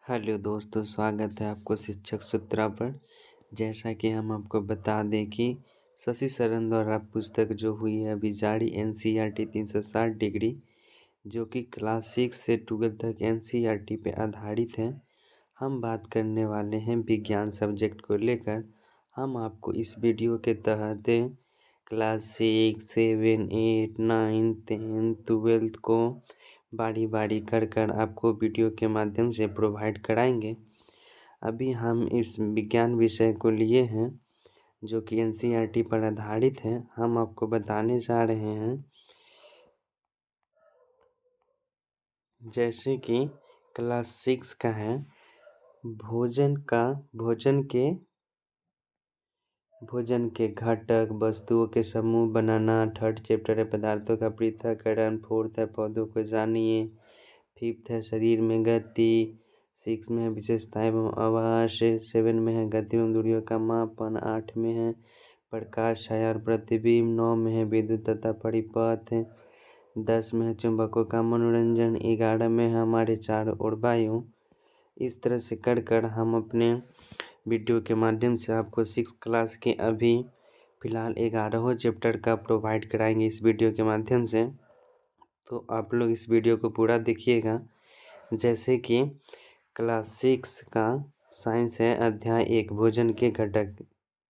Hello दोस्तों, स्वागत है आपको शिक्षक सूत्रा पर। जैसा कि हम आपको बता दें कि शशि शरण द्वारा पुस्तक जो हुई है अभी जारी NCERT 360 डिग्री, जो कि क्लास 6 से 12 तक NCERT पे आधारित है। हम बात करने वाले हैं विज्ञान सब्जेक्ट को लेकर। हम आपको इस वीडियो के तहत क्लास 6, 7, 8, 9, 10, 12 को बारी बारी कर आपको वीडियो के माध्यम से प्रोवाइड कराएंगे। अभी हम इस विज्ञान विषय को लिए हैं जो कि NCERT पर आधारित है। हम आपको बताने जा रहे हैं जैसे कि क्लास 6 का है भोजन के घटक वस्तुओं के समूह बनाना। थर्ड चैप्टर है पदार्थों का पृथक्करण। फोर्थ है पौधों को जानिए। फिफ्थ है शरीर में गति। 6 में है विशेषताएं एवं आवास। 7 में है गति एवं दूरियों का मापन। 8 में है प्रकाश, छाया और प्रतिबिंब। 9 में है विद्युत तथा परिपथ। 10 में है चुंबकों का मनोरंजन। 11 में है हमारे चारों ओर वायु। इस तरह से कर हम अपने वीडियो के माध्यम से आपको 6 क्लास के अभी फ़िलहाल 11वें चैप्टर का प्रोवाइड कराएंगे इस वीडियो के माध्यम से। तो आप लोग इस वीडियो को पूरा देखिएगा। जैसे कि क्लास 6 का साइंस है अध्याय 1 भोजन के घटक।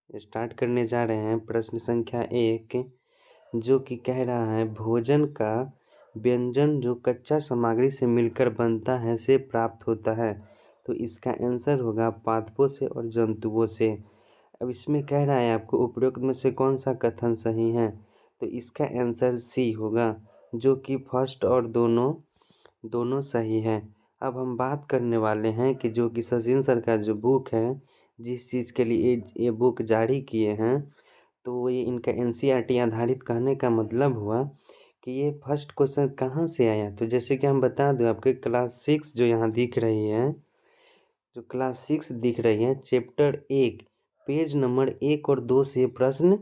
स्टार्ट करने जा रहे हैं प्रश्न संख्या 1, जो कि कह रहा है भोजन का व्यंजन जो कच्चा सामग्री से मिलकर बनता है से प्राप्त होता है। तो इसका आंसर होगा पादपों से और जंतुओं से। अब इसमें कह रहा है आपको उपरोक्त में से कौन सा कथन सही है। तो इसका आंसर सी होगा, जो कि फर्स्ट और दोनों सही है। अब हम बात करने वाले हैं कि जो कि शशीन सर का जो बुक है, जिस चीज़ के लिए ये बुक जारी किए हैं, तो ये इनका NCERT आधारित कहने का मतलब हुआ कि ये फर्स्ट क्वेश्चन कहाँ से आया। तो जैसे कि हम बता दें आपके क्लास 6 जो यहाँ दिख रही है, जो क्लास 6 दिख रही है चैप्टर 1 पेज नंबर 1 और 2 से प्रश्न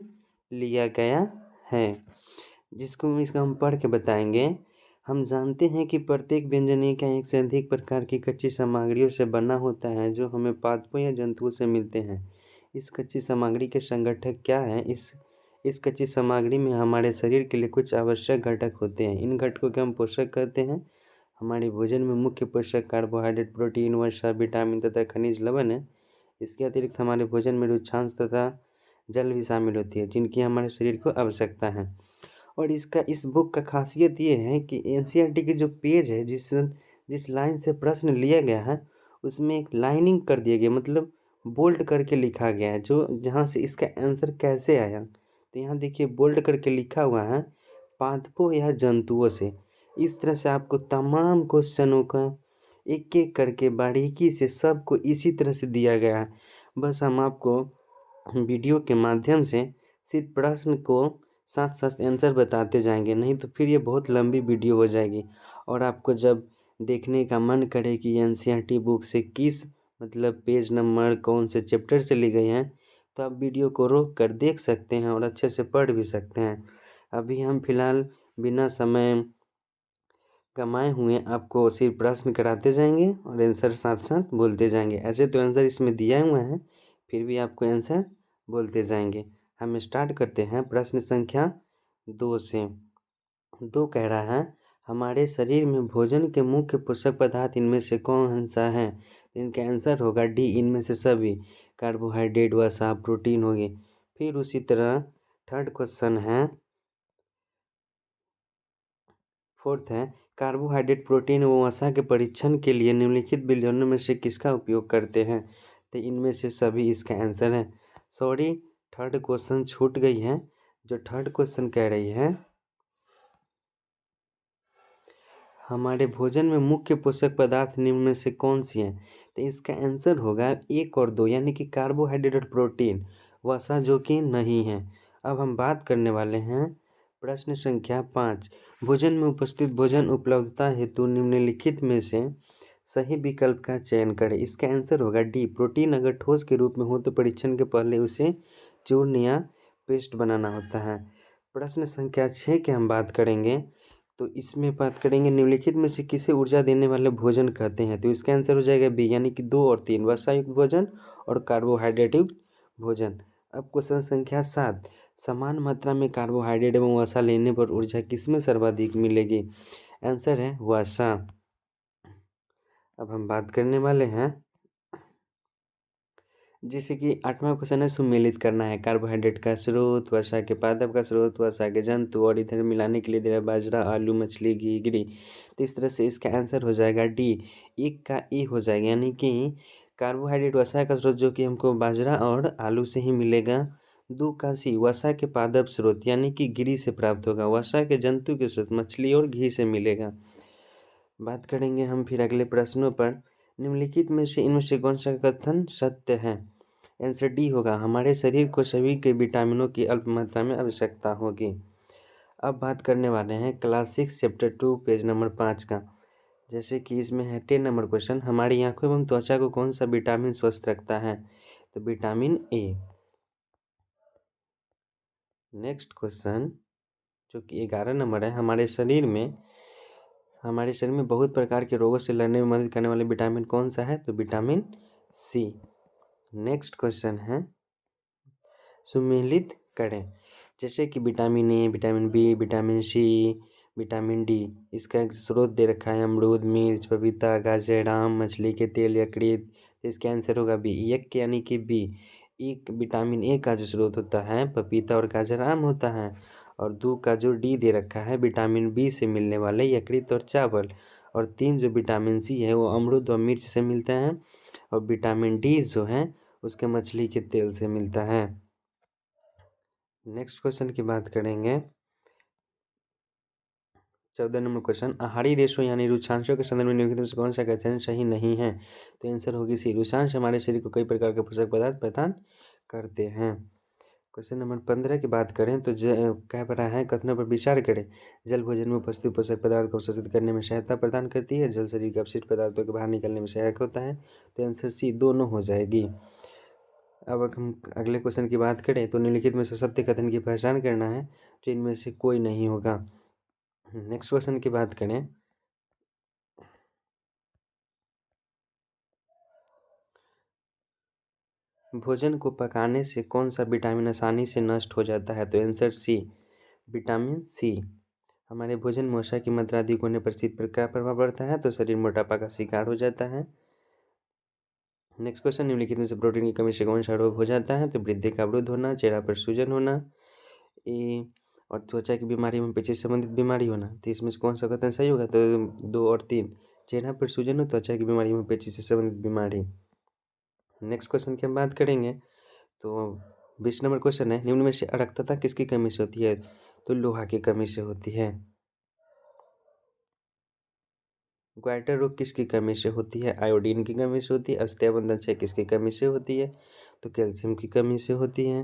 लिया गया है, जिसको इसका हम पढ़ के बताएंगे। हम जानते हैं कि प्रत्येक व्यंजन एक या एक से अधिक प्रकार की कच्ची सामग्रियों से बना होता है जो हमें पादपों या जंतुओं से मिलते हैं। इस कच्ची सामग्री के संगठक क्या है। इस कच्ची सामग्री में हमारे शरीर के लिए कुछ आवश्यक घटक होते हैं। इन घटकों के हम पोषक कहते हैं। हमारे भोजन में मुख्य पोषक कार्बोहाइड्रेट, प्रोटीन, वसा, विटामिन तथा खनिज लवण है। इसके अतिरिक्त हमारे भोजन में रुक्षांश तथा जल भी शामिल होती है, जिनकी हमारे शरीर को आवश्यकता है। और इस बुक का खासियत ये है कि NCERT के जो पेज है, जिस लाइन से प्रश्न लिया गया है, उसमें एक लाइनिंग कर दिया गया, मतलब बोल्ड करके लिखा गया है, जो जहाँ से इसका आंसर कैसे आया। तो यहाँ देखिए बोल्ड करके लिखा हुआ है पादपों या जंतुओं से। इस तरह से आपको तमाम क्वेश्चनों का एक एक करके बारीकी से सबको इसी तरह से दिया गया है। बस हम आपको वीडियो के माध्यम से सिर्फ प्रश्न को साथ साथ आंसर बताते जाएंगे, नहीं तो फिर ये बहुत लंबी वीडियो हो जाएगी। और आपको जब देखने का मन करे कि NCERT बुक से किस मतलब पेज नंबर कौन से चैप्टर से ली गई है, तो आप वीडियो को रोक कर देख सकते हैं और अच्छे से पढ़ भी सकते हैं। अभी हम फिलहाल बिना समय कमाए हुए आपको सिर्फ प्रश्न कराते जाएंगे और आंसर साथ साथ बोलते जाएंगे। ऐसे तो आंसर इसमें दिया हुआ है, फिर भी आपको आंसर बोलते जाएंगे। हम स्टार्ट करते हैं प्रश्न संख्या 2 से। 2 कह रहा है हमारे शरीर में भोजन के मुख्य पोषक पदार्थ इनमें से कौन सा है। इनका आंसर होगा डी, इनमें से सभी। कार्बोहाइड्रेट, वसा, प्रोटीन हो गए। फिर उसी तरह थर्ड क्वेश्चन है, फोर्थ है कार्बोहाइड्रेट, प्रोटीन व वसा के परीक्षण के लिए निम्नलिखित विज्ञानों में से किसका उपयोग करते हैं। तो इनमें से सभी इसका आंसर है। सॉरी, थर्ड क्वेश्चन छूट गई है। जो थर्ड क्वेश्चन कह रही है हमारे भोजन में मुख्य पोषक पदार्थ निम्न में से कौन सी हैं, तो इसका आंसर होगा 1 और 2, यानी कि कार्बोहाइड्रेट और प्रोटीन, वसा जो कि नहीं है। अब हम बात करने वाले हैं प्रश्न संख्या 5। भोजन में उपस्थित भोजन उपलब्धता हेतु निम्नलिखित में से सही विकल्प का चयन करें। इसका आंसर होगा डी, प्रोटीन अगर ठोस के रूप में हो तो परीक्षण के पहले उसे चूर्ण या पेस्ट बनाना होता है। प्रश्न संख्या 6 की हम बात करेंगे तो इसमें बात करेंगे निम्नलिखित में से किसे ऊर्जा देने वाले भोजन कहते हैं। तो इसका आंसर हो जाएगा बी, यानी कि 2 और 3, वसायुक्त भोजन और कार्बोहाइड्रेट युक्त भोजन। अब क्वेश्चन संख्या 7, समान मात्रा में कार्बोहाइड्रेट एवं वसा लेने पर ऊर्जा किसमें सर्वाधिक मिलेगी। आंसर है वसा। अब हम बात करने वाले हैं जैसे कि 8वां क्वेश्चन है, सुमेलित करना है कार्बोहाइड्रेट का स्रोत, वसा के पादप का स्रोत, वसा के जंतु, और इधर मिलाने के लिए दे रहा है बाजरा, आलू, मछली, घी, गिरी। तो इस तरह से इसका आंसर हो जाएगा डी, एक का ए हो जाएगा, यानी कि कार्बोहाइड्रेट वसा का स्रोत जो कि हमको बाजरा और आलू से ही मिलेगा। 2 का सी, वसा के पादप स्रोत यानी कि गिरी से प्राप्त होगा। वसा के जंतु के स्रोत मछली और घी से मिलेगा। बात करेंगे हम फिर अगले प्रश्नों पर, निम्नलिखित में से इनमें से कौन सा कथन सत्य है। आंसर डी होगा, हमारे शरीर को सभी के विटामिनों की अल्प मात्रा में आवश्यकता होगी। अब बात करने वाले हैं क्लास 6 चैप्टर 2 पेज नंबर 5 का। जैसे कि इसमें है 10 नंबर क्वेश्चन, हमारी आंखों एवं त्वचा को कौन सा विटामिन स्वस्थ रखता है। तो विटामिन ए। नेक्स्ट क्वेश्चन जो कि 11 नंबर है, हमारे शरीर में बहुत प्रकार के रोगों से लड़ने में मदद करने वाले विटामिन कौन सा है। तो विटामिन सी। नेक्स्ट क्वेश्चन है, सुमेलित करें। जैसे कि vitamin A, vitamin B, vitamin C, vitamin D. इसका एक स्रोत दे रखा है अमरूद, मिर्च, पपीता, गाजर, आम, मछली के तेल, यकृत। तो इसका आंसर होगा बी, एक यानी कि बी। एक विटामिन ए का जो स्रोत होता है पपीता और गाजर, आम होता है। और 2 का जो डी दे रखा है विटामिन बी से मिलने वाले यकृत और चावल। और 3 जो विटामिन सी है वो अमरूद और मिर्च से मिलता है। और विटामिन डी जो है उसके मछली के तेल से मिलता है। नेक्स्ट क्वेश्चन की बात करेंगे, 14 नंबर क्वेश्चन, आहारी रेशो यानी रुक्षांशों के संदर्भ में निम्नलिखित में से कौन सा कथन सही नहीं है। तो आंसर होगी सी, रुक्षांश हमारे शरीर को कई प्रकार के पोषक पदार्थ प्रदान करते हैं। क्वेश्चन नंबर 15 की बात करें तो कह रहा है कथनों पर विचार करें। जल भोजन में उपस्थित पोषक पदार्थ को अवशोषित करने में सहायता प्रदान करती है, जल शरीर के अपशिष्ट पदार्थों के बाहर निकलने में सहायक होता है। तो आंसर सी दोनों हो जाएगी। अब हम अगले क्वेश्चन की बात करें तो निम्नलिखित में से सत्य कथन की पहचान करना है, तो इनमें से कोई नहीं होगा। नेक्स्ट क्वेश्चन की बात करें, भोजन को पकाने से कौन सा विटामिन आसानी से नष्ट हो जाता है। तो आंसर सी, विटामिन सी। हमारे भोजन में वसा की मात्रा अधिक होने पर शीत पर क्या प्रभाव पड़ता है। तो शरीर मोटापा का शिकार हो जाता है। नेक्स्ट क्वेश्चन, निम्नलिखित में से प्रोटीन की कमी से कौन सा रोग हो जाता है। तो वृद्धि का अवरुद्ध होना, चेहरा पर सूजन होना, ए और त्वचा की बीमारी में पेचिश संबंधित बीमारी होना। तो इसमें से कौन सा कथन सही होगा। तो 2 और 3, चेहरा पर सूजन और त्वचा की बीमारी में पेचिश से संबंधित बीमारी। नेक्स्ट क्वेश्चन की हम बात करेंगे तो 20 नंबर क्वेश्चन है, निम्न में से अरक्तता किसकी कमी से होती है। तो लोहा की कमी से होती है। ग्वाइटर रोग किसकी कमी से होती है। आयोडीन की कमी से होती है। अस्थियाबंधन क्षय किसकी कमी से होती है। तो कैल्शियम की कमी से होती है।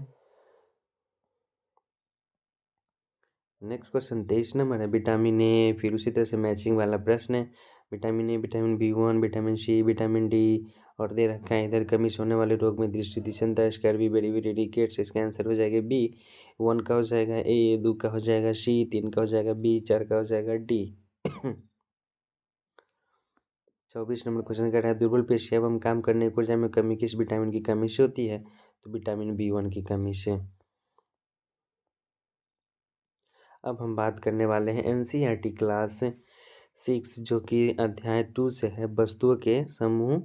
नेक्स्ट क्वेश्चन 23 नंबर है, विटामिन ए। फिर उसी तरह से मैचिंग वाला प्रश्न है, vitamin A, vitamin B1, vitamin C, vitamin D. और दे रखा है इधर कमी से होने वाले रोग में दृष्टि, दिशंता, स्कर्वी, बेरी रिकेट्स। इसका आंसर हो जाएगा बी, 1 का हो जाएगा ए, 2 का हो जाएगा सी, 3 का हो जाएगा बी, 4 का हो जाएगा डी। 24 नंबर क्वेश्चन कह रहा है, दुर्बल पेशियां एवं काम करने की ऊर्जा में कमी किस विटामिन की कमी से होती है। तो विटामिन B1 की कमी से। अब हम बात करने वाले हैं NCERT क्लास 6 जो कि अध्याय 2 से है, वस्तुओं के समूह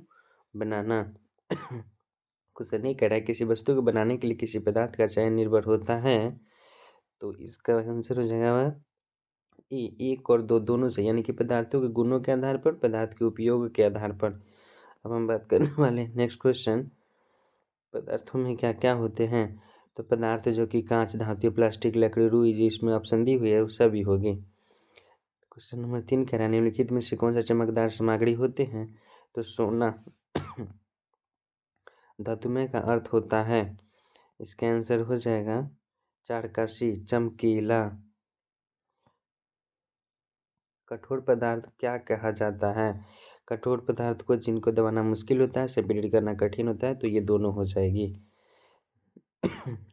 बनाना। क्वेश्चन नहीं कह रहा है किसी वस्तु को बनाने के लिए किसी पदार्थ का चयन निर्भर होता है। तो इसका आंसर हो जाएगा ए, 1 और 2 दोनों से, यानी कि पदार्थों के गुणों के आधार पर, पदार्थ के उपयोग के आधार पर। अब हम बात करने वाले हैं नेक्स्ट क्वेश्चन, पदार्थों में क्या क्या होते हैं। तो पदार्थ जो कि कांच, धातु, प्लास्टिक, लकड़ी, रुई जिसमें ऑप्शन दी हुई है वो सभी होगी। क्वेश्चन नंबर 3 कह रहा है, निम्नलिखित में से कौन सा चमकदार सामग्री होते हैं। तो सोना। धातुमय का अर्थ होता है, इसका आंसर हो जाएगा 4 का सी, चमकीला। कठोर पदार्थ क्या कहा जाता है। कठोर पदार्थ को जिनको दबाना मुश्किल होता है, सेपरेट करना कठिन होता है। तो ये दोनों हो जाएगी।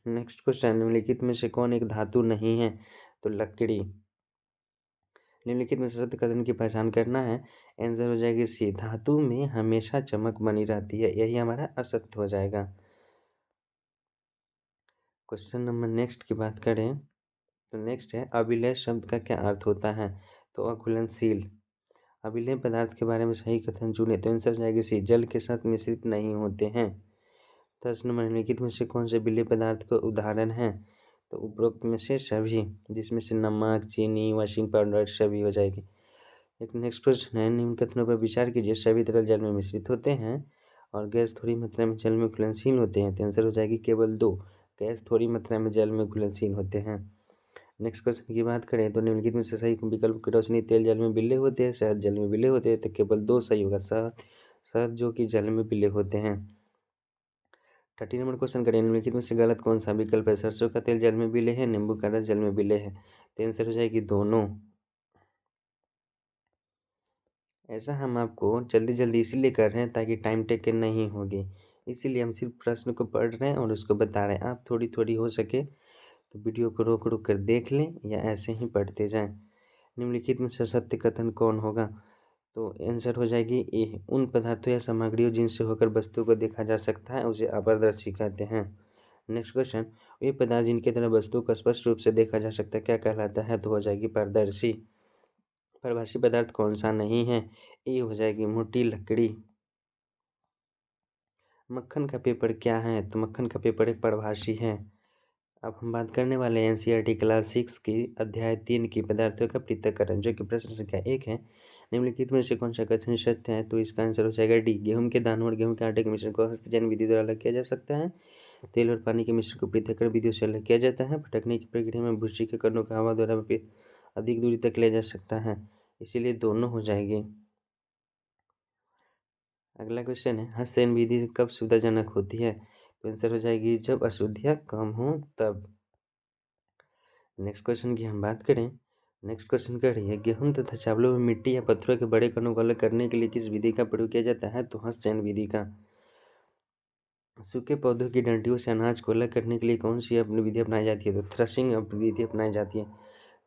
नेक्स्ट क्वेश्चन, निम्नलिखित में से कौन एक धातु नहीं है। तो लकड़ी। निम्नलिखित में से सत्य कथन की पहचान करना है। आंसर हो जाएगी सी, धातु में हमेशा चमक बनी रहती है, यही हमारा असत्य हो जाएगा। क्वेश्चन नंबर नेक्स्ट की बात करें तो नेक्स्ट है, अभिलय शब्द का क्या अर्थ होता है? तो अघुलनशील। अभिलय पदार्थ के बारे में सही कथन चुने, तो आंसर हो जाएगी सी, जल के साथ मिश्रित नहीं होते हैं। 10 नंबर, निम्नलिखित में से कौन से विलेय पदार्थ का उदाहरण है? तो उपरोक्त में से सभी, जिसमें से नमक, चीनी, वॉशिंग पाउडर सभी हो जाएगी। एक नेक्स्ट प्रश्न है, निम्न कथनों पर विचार कीजिए, सभी तरल जल में मिश्रित होते हैं और गैस थोड़ी मात्रा में जल में घुलनशील होते हैं, तो आंसर हो जाएगी केवल 2, गैस थोड़ी मात्रा में जल में घुलनशील होते हैं। नेक्स्ट क्वेश्चन की बात करें तो निम्नलिखित में से सही विकल्प की रोशनी, तेल जल में विलय होते हैं, शहद जल में विलय होते हैं, तो केवल 2 सही होगा, शहद जो कि जल में विलय होते हैं। 30 नंबर क्वेश्चन करें, निम्नलिखित में से गलत कौन सा विकल्प है? सरसों का तेल जल में विलय है, नींबू का रस जल में विलय है, तो आंसर हो जाएगी दोनों। ऐसा हम आपको जल्दी जल्दी इसीलिए कर रहे हैं ताकि टाइम टेकन नहीं होगी, इसीलिए हम सिर्फ प्रश्न को पढ़ रहे हैं और उसको बता रहे हैं। आप थोड़ी थोड़ी हो सके तो वीडियो को रोक रोक कर देख लें या ऐसे ही पढ़ते जाएं। निम्नलिखित में से सत्य कथन कौन होगा? तो आंसर हो जाएगी ए, उन पदार्थों या सामग्रियों जिनसे होकर वस्तु को देखा जा सकता है उसे अपारदर्शी कहते हैं। नेक्स्ट क्वेश्चन, वे पदार्थ जिनके द्वारा वस्तु को स्पष्ट रूप से देखा जा सकता है क्या कहलाता है? तो हो जाएगी पारदर्शी। परिभाषी पदार्थ कौन सा नहीं है? ए हो जाएगी मोटी लकड़ी। मक्खन का पेपर क्या है? तो मक्खन का पेपर एक परिभाषी है। अब हम बात करने वाले हैं एनसीईआरटी क्लास 6 की अध्याय 3 की पदार्थों का पृथक्करण, जो कि प्रश्न संख्या 1 है। निम्नलिखित में से कौन सा कथन सत्य है? तो इसका आंसर हो जाएगा डी, गेहूं के दानों और गेहूं के आटे के मिश्रण को हस्तजन विधि द्वारा अलग किया जा सकता है। तेल और पानी के मिश्रण को पृथक्करण विधियों से अलग किया जाता है। फटकने की प्रक्रिया में भूसी के कणों को हवा द्वारा अधिक दूरी तक ले जा सकता है, इसीलिए दोनों हो जाएगी। अगला क्वेश्चन है, हस्तचयन विधि कब सुविधाजनक होती है? तो आंसर हो जाएगी जब अशुद्धियाँ कम हो तब। नेक्स्ट क्वेश्चन की हम बात करें, नेक्स्ट क्वेश्चन कह रही है, गेहूं तथा चावलों में मिट्टी या पत्थरों के बड़े कणों को अलग करने के लिए किस विधि का प्रयोग किया जाता है? तो हस्तचयन विधि का। सूखे पौधों की डंडियों से अनाज को अलग करने के लिए कौन सी अपनी विधि अपनाई जाती है? तो थ्रेशिंग विधि अपनाई जाती है।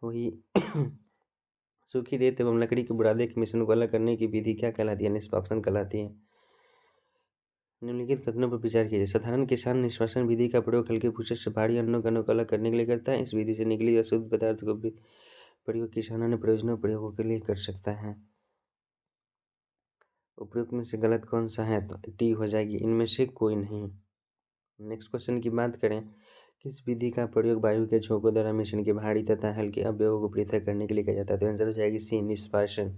वही सूखी रेत एवं लकड़ी के बुरादे के मिश्रण को अलग करने की विधि क्या कहलाती है? निष्पापन कहलाती है। निम्नलिखित कथनों पर विचार कीजिए, साधारण किसान निष्पासन विधि का प्रयोग हल्के भूसे से भारी अन्नों कणों को अलग करने के लिए करता है। इस विधि से निकली अशुद्ध पदार्थ को भी प्रयोग किसानों ने प्रयोजनों प्रयोगों के लिए कर सकता है। उपयुक्त में से गलत कौन सा है? तो टी हो जाएगी, इनमें से कोई नहीं। नेक्स्ट क्वेश्चन की बात करें, किस विधि का प्रयोग वायु के झोंकों द्वारा मिश्रण के भारी तथा हल्के अवयवों को पृथक करने के लिए किया जाता है? तो आंसर हो जाएगी सी, निष्पासन।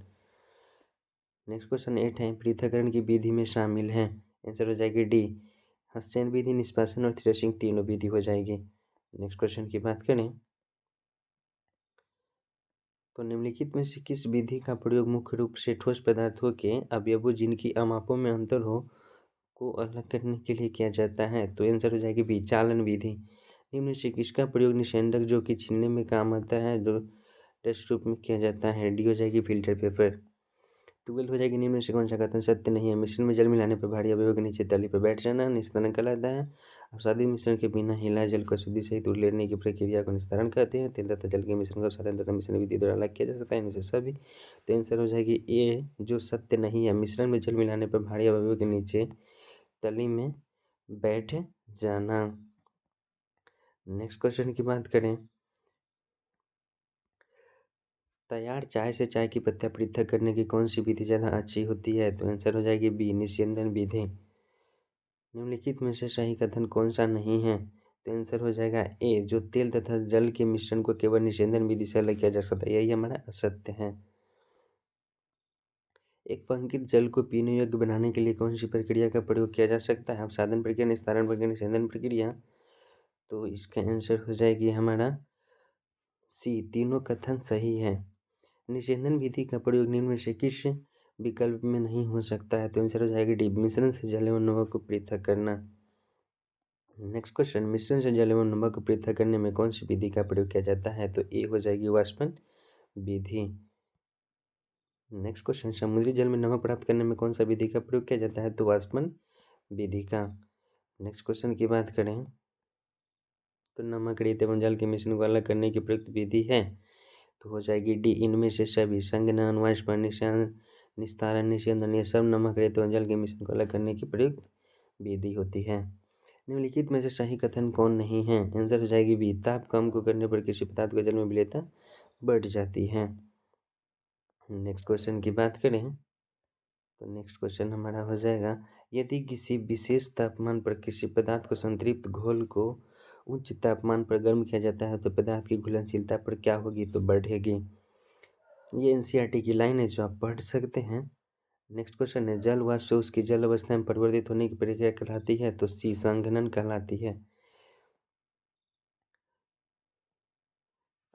नेक्स्ट क्वेश्चन 8 है, पृथक्करण की विधि में शामिल है? आंसर हो जाएगी डी, हस्तचयन विधि, निष्पासन और थ्रेशिंग तीनों विधि हो जाएगी। नेक्स्ट क्वेश्चन की बात करें तो निम्नलिखित में से किस विधि का प्रयोग मुख्य रूप से ठोस पदार्थों के अवयवों जिनकी अमापों में अंतर हो को अलग करने के लिए किया जाता है? तो आंसर हो जाएगी बी, चालन विधि। निम्न से किसका प्रयोग निषेधक जो कि छीलने में काम आता है जो टेस्ट रूप में किया जाता है? डी हो जाएगी, फिल्टर पेपर। 12 हो जाएगी, निम्न में से कौन सा कथन सत्य नहीं है? मिश्रण में जल मिलाने पर भारी अवयवों के नीचे तली पर बैठ जाना निस्तारण कहलाता है। अवसादी मिश्रण के बिना हिलाए जल को शुद्धि सहित उड़ लेने की प्रक्रिया को निस्तारण कहते हैं। तेल तथा जल के मिश्रण को साधारण तथा मिश्रण विधि द्वारा अलग किया जा सकता है, इनमें से सभी। तो आंसर हो जाएगी ए, जो सत्य नहीं है, मिश्रण में जल मिलाने पर भारी अवयवों के नीचे तली में बैठ जाना। नेक्स्ट क्वेश्चन की बात करें, तैयार चाय से चाय की पत्तियां पृथक करने की कौन सी विधि ज़्यादा अच्छी होती है? तो आंसर हो जाएगी बी, निस्यंदन विधि। निम्नलिखित में से सही कथन कौन सा नहीं है? तो आंसर हो जाएगा ए, जो तेल तथा जल के मिश्रण को केवल निस्यंदन विधि से अलग किया जा सकता है, यही हमारा असत्य है। एक पंकित जल को पीने योग्य बनाने के लिए कौन सी प्रक्रिया का प्रयोग किया जा सकता है? अपसादन प्रक्रिया, निस्तारण प्रक्रिया, निस्यंदन प्रक्रिया। तो इसका आंसर हो जाएगी हमारा सी, तीनों कथन सही है। निषेधन विधि का प्रयोग निम्न में से किस विकल्प में नहीं हो सकता है? तो आंसर हो जाएगी डी, मिश्रण से जल एवं नमक को पृथक करना। नेक्स्ट क्वेश्चन, मिश्रण से जल एवं नमक को पृथक करने में कौन सी विधि का प्रयोग किया जाता है? तो ए हो जाएगी वाष्पन विधि। नेक्स्ट क्वेश्चन, समुद्री जल में नमक प्राप्त करने में कौन सा विधि का प्रयोग किया जाता है? तो वाष्पन विधि का। नेक्स्ट क्वेश्चन की बात करें तो नमक, रेत एवं जल के मिश्रण को अलग करने की प्रयुक्त विधि है? तो हो जाएगी डी, इनमें से सभी। संघनन, वाष्प निषेधन, निस्तारण, निषेधन, ये सब नमक, रेत और जल के मिश्रण को अलग करने की प्रयुक्त विधि होती है। निम्नलिखित में से सही कथन कौन नहीं है? आंसर हो जाएगी बी, ताप कम को करने पर किसी पदार्थ को जल में विलेयता बढ़ जाती है। नेक्स्ट क्वेश्चन की बात करें तो नेक्स्ट क्वेश्चन हमारा हो जाएगा, यदि किसी विशेष तापमान पर किसी पदार्थ को संतृप्त घोल को उच्च तापमान पर गर्म किया जाता है तो पदार्थ की घुलनशीलता पर क्या होगी? तो बढ़ेगी। ये एनसीईआरटी की लाइन है जो आप पढ़ सकते हैं। नेक्स्ट क्वेश्चन है, जल वाष्प से उसकी जल अवस्था में परिवर्तित होने की प्रक्रिया कहलाती है? तो सी, संघनन कहलाती है।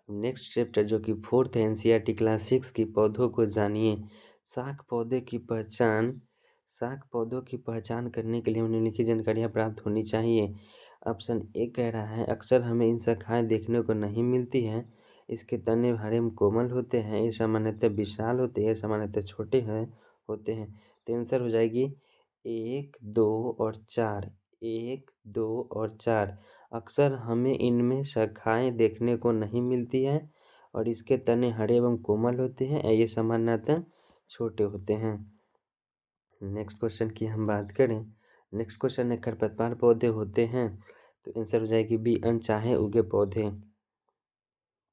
नेक्स्ट चैप्टर जो कि 4th है एनसीईआरटी क्लास 6 की, पौधों को जानिए। शाक पौधों की पहचान करने के लिए निम्नलिखित जानकारियाँ प्राप्त होनी चाहिए। ऑप्शन ए कह रहा है, अक्सर हमें इन शाखाएं देखने को नहीं मिलती हैं। इसके तने हरे में कोमल होते हैं। ये सामान्यतः विशाल होते हैं, सामान्यतः छोटे होते हैं। तो आंसर हो जाएगी 1, 2 और 4। 1, 2 और 4। अक्सर हमें इनमें शाखाएँ देखने को नहीं मिलती हैं और इसके तने हरे एवं कोमल होते हैं। ये सामान्यतः छोटे होते हैं। नेक्स्ट क्वेश्चन की हम बात करें। नेक्स्ट क्वेश्चन है, खरपतवार पौधे होते हैं? तो आंसर हो जाएगी बी, अनचाहे उगे पौधे।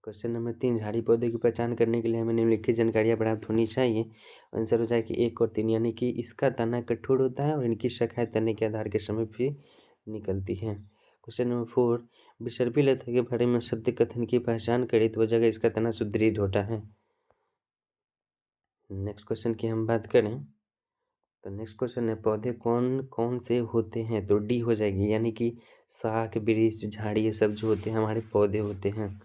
क्वेश्चन नंबर 3, झाड़ी पौधे की पहचान करने के लिए हमें निम्नलिखित जानकारियाँ प्राप्त होनी चाहिए। आंसर हो जाएगी 1 और 3, यानी कि इसका तना कठोर होता है और इनकी शाखाएं तने के आधार के समय भी निकलती हैं। क्वेश्चन नंबर 4, विसर्पी लता के बारे में सत्य कथन की पहचान करें तो वह जगह इसका तना सुदृढ़ होता है। नेक्स्ट क्वेश्चन की हम बात करें तो नेक्स्ट क्वेश्चन है, पौधे कौन कौन से होते हैं? तो डी हो जाएगी, यानी कि शाख, वृक्ष, झाड़ी, ये सब जो होते हैं हमारे पौधे होते हैं।